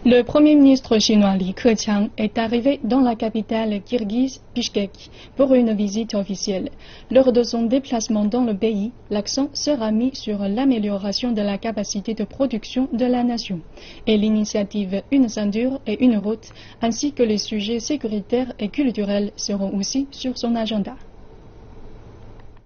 Le Premier ministre chinois Li Keqiang est arrivé dans la capitale kirghize, Bishkek, pour une visite officielle. Lors de son déplacement dans le pays, l'accent sera mis sur l'amélioration de la capacité de production de la nation et l'initiative Une ceinture et une route, ainsi que les sujets sécuritaires et culturels seront aussi sur son agenda.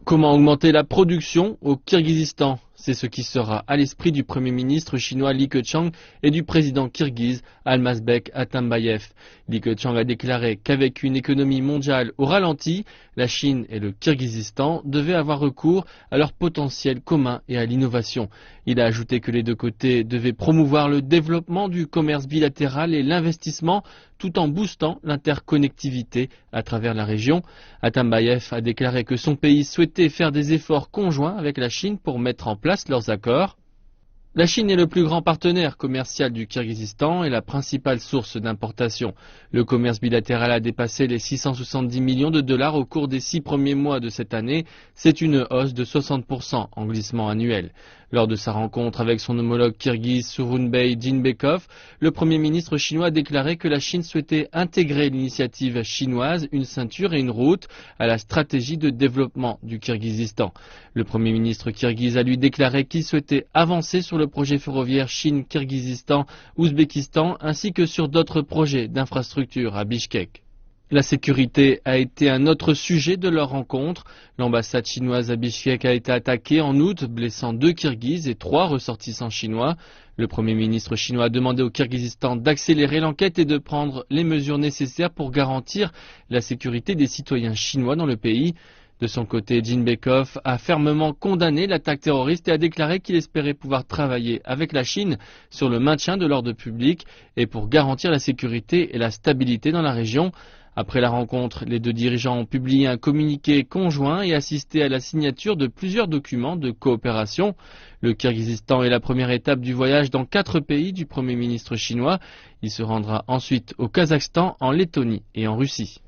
Comment augmenter la production au Kirghizistan? C'est ce qui sera à l'esprit du Premier ministre chinois Li Keqiang et du président kirghize Almazbek Atambayev. Li Keqiang a déclaré qu'avec une économie mondiale au ralenti, la Chine et le Kirghizistan devaient avoir recours à leur potentiel commun et à l'innovation. Il a ajouté que les deux côtés devaient promouvoir le développement du commerce bilatéral et l'investissement tout en boostant l'interconnectivité à travers la région. Atambayev a déclaré que son pays souhaitait faire des efforts conjoints avec la Chine pour mettre en place leurs accords. La Chine est le plus grand partenaire commercial du Kirghizistan et la principale source d'importation. Le commerce bilatéral a dépassé les 670 millions de dollars au cours des 6 premiers mois de cette année. C'est une hausse de 60% en glissement annuel. Lors de sa rencontre avec son homologue kirghize Sooronbay Jeenbekov, le Premier ministre chinois a déclaré que la Chine souhaitait intégrer l'initiative chinoise Une ceinture et une route à la stratégie de développement du Kirghizistan. Le Premier ministre kirghize a lui déclaré qu'il souhaitait avancer sur le projet ferroviaire Chine-Kirghizistan-Ouzbékistan ainsi que sur d'autres projets d'infrastructure à Bishkek. La sécurité a été un autre sujet de leur rencontre. L'ambassade chinoise à Bishkek a été attaquée en août, blessant 2 Kirghizes et 3 ressortissants chinois. Le Premier ministre chinois a demandé au Kirghizistan d'accélérer l'enquête et de prendre les mesures nécessaires pour garantir la sécurité des citoyens chinois dans le pays. De son côté, Jeenbekov a fermement condamné l'attaque terroriste et a déclaré qu'il espérait pouvoir travailler avec la Chine sur le maintien de l'ordre public et pour garantir la sécurité et la stabilité dans la région. Après la rencontre, les deux dirigeants ont publié un communiqué conjoint et assisté à la signature de plusieurs documents de coopération. Le Kirghizistan est la première étape du voyage dans 4 pays du Premier ministre chinois. Il se rendra ensuite au Kazakhstan, en Lettonie et en Russie.